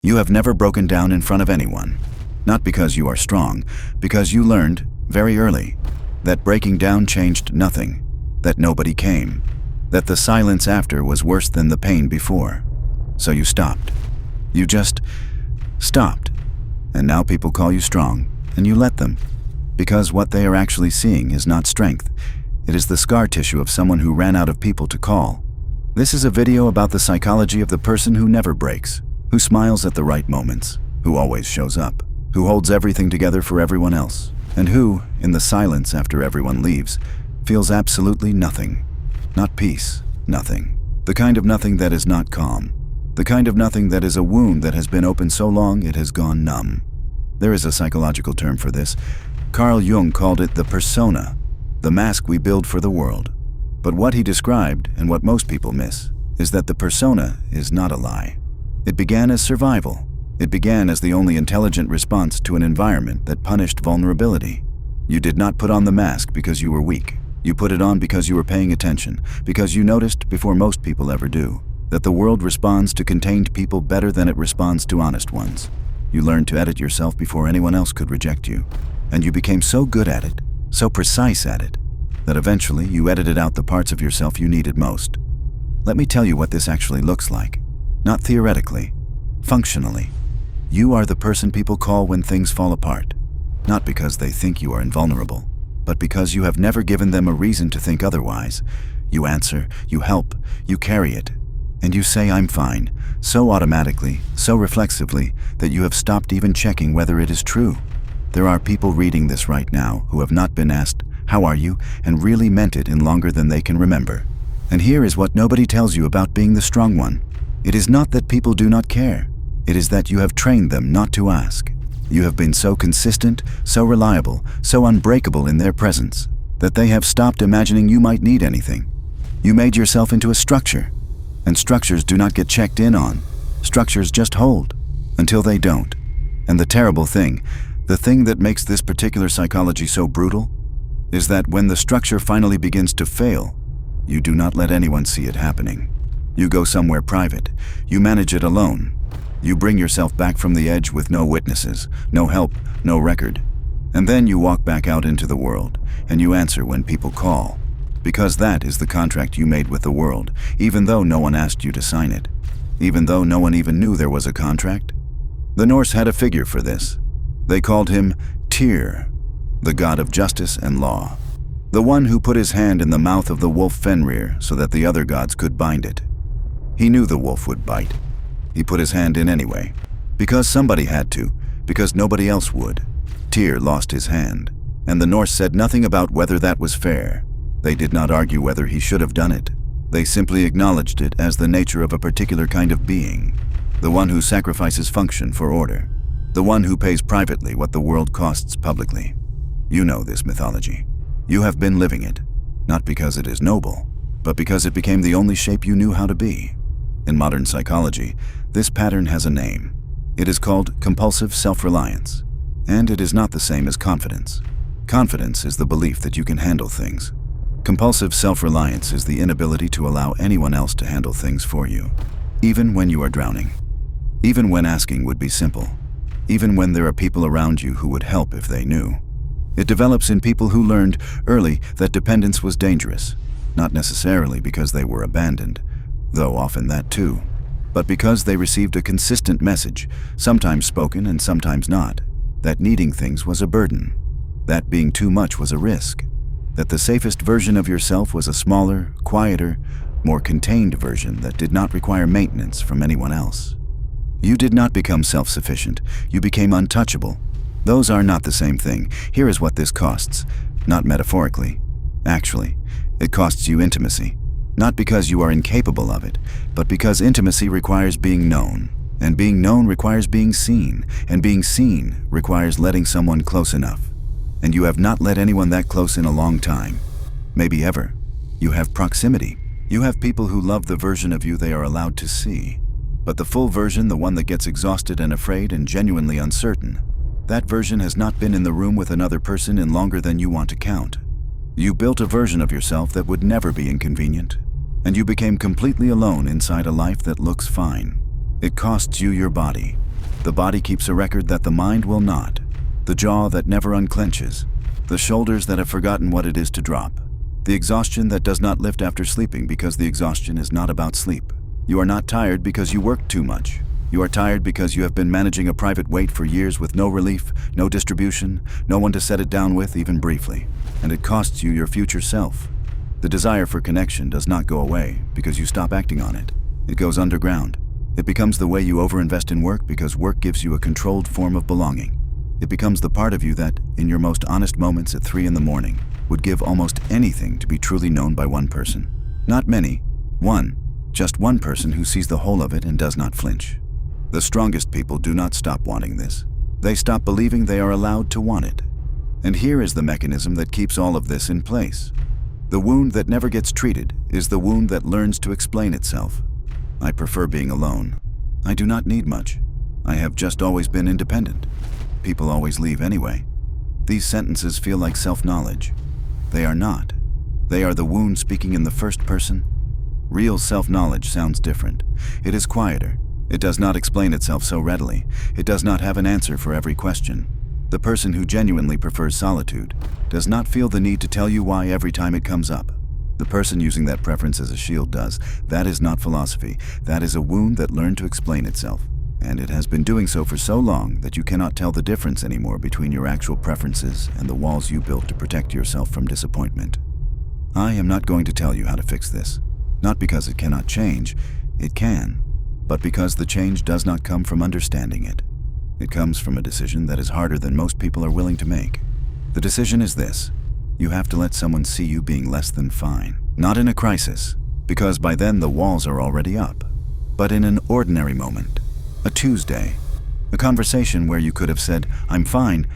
You have never broken down in front of anyone. Not because you are strong, because you learned, very early, that breaking down changed nothing, that nobody came, that the silence after was worse than the pain before. So you stopped. You just stopped. And now people call you strong, and you let them. Because what they are actually seeing is not strength. It is the scar tissue of someone who ran out of people to call. This is a video about the psychology of the person who never breaks, who smiles at the right moments, who always shows up, who holds everything together for everyone else, and who, in the silence after everyone leaves, feels absolutely nothing. Not peace, nothing. The kind of nothing that is not calm. The kind of nothing that is a wound that has been open so long it has gone numb. There is a psychological term for this. Carl Jung called it the persona, the mask we build for the world. But what he described, and what most people miss, is that the persona is not a lie. It began as survival. It began as the only intelligent response to an environment that punished vulnerability. You did not put on the mask because you were weak. You put it on because you were paying attention, because you noticed, before most people ever do, that the world responds to contained people better than it responds to honest ones. You learned to edit yourself before anyone else could reject you. And you became so good at it, so precise at it, that eventually you edited out the parts of yourself you needed most. Let me tell you what this actually looks like. Not theoretically, functionally. You are the person people call when things fall apart. Not because they think you are invulnerable, but because you have never given them a reason to think otherwise. You answer, you help, you carry it, and you say I'm fine, so automatically, so reflexively, that you have stopped even checking whether it is true. There are people reading this right now who have not been asked, "How are you?" and really meant it in longer than they can remember. And here is what nobody tells you about being the strong one. It is not that people do not care. It is that you have trained them not to ask. You have been so consistent, so reliable, so unbreakable in their presence, that they have stopped imagining you might need anything. You made yourself into a structure, and structures do not get checked in on. Structures just hold, until they don't. And the terrible thing, the thing that makes this particular psychology so brutal, is that when the structure finally begins to fail, you do not let anyone see it happening. You go somewhere private. You manage it alone. You bring yourself back from the edge with no witnesses, no help, no record. And then you walk back out into the world, and you answer when people call. Because that is the contract you made with the world, even though no one asked you to sign it. Even though no one even knew there was a contract. The Norse had a figure for this. They called him Tyr, the god of justice and law. The one who put his hand in the mouth of the wolf Fenrir so that the other gods could bind it. He knew the wolf would bite. He put his hand in anyway. Because somebody had to, because nobody else would. Tyr lost his hand, and the Norse said nothing about whether that was fair. They did not argue whether he should have done it. They simply acknowledged it as the nature of a particular kind of being. The one who sacrifices function for order. The one who pays privately what the world costs publicly. You know this mythology. You have been living it, not because it is noble, but because it became the only shape you knew how to be. In modern psychology, this pattern has a name. It is called compulsive self-reliance, and it is not the same as confidence. Confidence is the belief that you can handle things. Compulsive self-reliance is the inability to allow anyone else to handle things for you, even when you are drowning, even when asking would be simple, even when there are people around you who would help if they knew. It develops in people who learned early that dependence was dangerous, not necessarily because they were abandoned, though often that too, but because they received a consistent message, sometimes spoken and sometimes not, that needing things was a burden, that being too much was a risk, that the safest version of yourself was a smaller, quieter, more contained version that did not require maintenance from anyone else. You did not become self-sufficient. You became untouchable. Those are not the same thing. Here is what this costs. Not metaphorically. Actually, it costs you intimacy. Not because you are incapable of it, but because intimacy requires being known. And being known requires being seen. And being seen requires letting someone close enough. And you have not let anyone that close in a long time. Maybe ever. You have proximity. You have people who love the version of you they are allowed to see. But the full version, the one that gets exhausted and afraid and genuinely uncertain, that version has not been in the room with another person in longer than you want to count. You built a version of yourself that would never be inconvenient, and you became completely alone inside a life that looks fine. It costs you your body. The body keeps a record that the mind will not. The jaw that never unclenches. The shoulders that have forgotten what it is to drop. The exhaustion that does not lift after sleeping because the exhaustion is not about sleep. You are not tired because you worked too much. You are tired because you have been managing a private weight for years with no relief, no distribution, no one to set it down with even briefly. And it costs you your future self. The desire for connection does not go away because you stop acting on it. It goes underground. It becomes the way you overinvest in work because work gives you a controlled form of belonging. It becomes the part of you that, in your most honest moments at 3 in the morning, would give almost anything to be truly known by one person. Not many. One. Just one person who sees the whole of it and does not flinch. The strongest people do not stop wanting this. They stop believing they are allowed to want it. And here is the mechanism that keeps all of this in place. The wound that never gets treated is the wound that learns to explain itself. I prefer being alone. I do not need much. I have just always been independent. People always leave anyway. These sentences feel like self-knowledge. They are not. They are the wound speaking in the first person. Real self-knowledge sounds different. It is quieter. It does not explain itself so readily. It does not have an answer for every question. The person who genuinely prefers solitude does not feel the need to tell you why every time it comes up. The person using that preference as a shield does. That is not philosophy. That is a wound that learned to explain itself. And it has been doing so for so long that you cannot tell the difference anymore between your actual preferences and the walls you built to protect yourself from disappointment. I am not going to tell you how to fix this. Not because it cannot change. It can. But because the change does not come from understanding it. It comes from a decision that is harder than most people are willing to make. The decision is this. You have to let someone see you being less than fine. Not in a crisis, because by then the walls are already up. But in an ordinary moment. A Tuesday. A conversation where you could have said, "I'm fine,"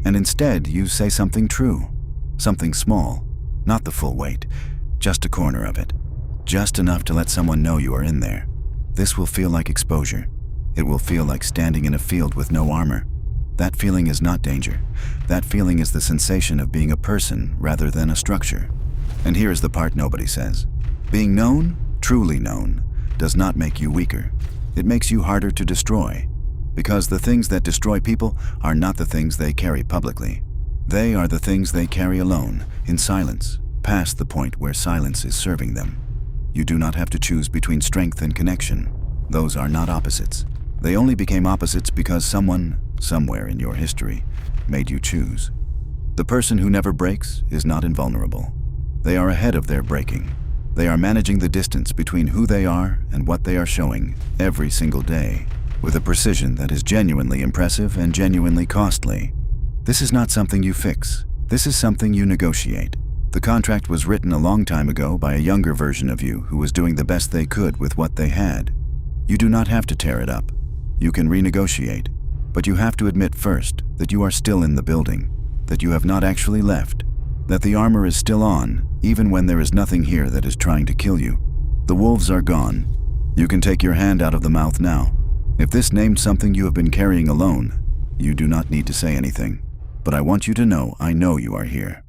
and instead you say something true. Something small. Not the full weight. Just a corner of it. Just enough to let someone know you are in there. This will feel like exposure. It will feel like standing in a field with no armor. That feeling is not danger. That feeling is the sensation of being a person rather than a structure. And here is the part nobody says. Being known, truly known, does not make you weaker. It makes you harder to destroy. Because the things that destroy people are not the things they carry publicly. They are the things they carry alone, in silence, past the point where silence is serving them. You do not have to choose between strength and connection. Those are not opposites. They only became opposites because someone, somewhere in your history, made you choose. The person who never breaks is not invulnerable. They are ahead of their breaking. They are managing the distance between who they are and what they are showing every single day, with a precision that is genuinely impressive and genuinely costly. This is not something you fix. This is something you negotiate. The contract was written a long time ago by a younger version of you who was doing the best they could with what they had. You do not have to tear it up. You can renegotiate. But you have to admit first that you are still in the building, that you have not actually left, that the armor is still on, even when there is nothing here that is trying to kill you. The wolves are gone. You can take your hand out of the mouth now. If this named something you have been carrying alone, you do not need to say anything. But I want you to know I know you are here.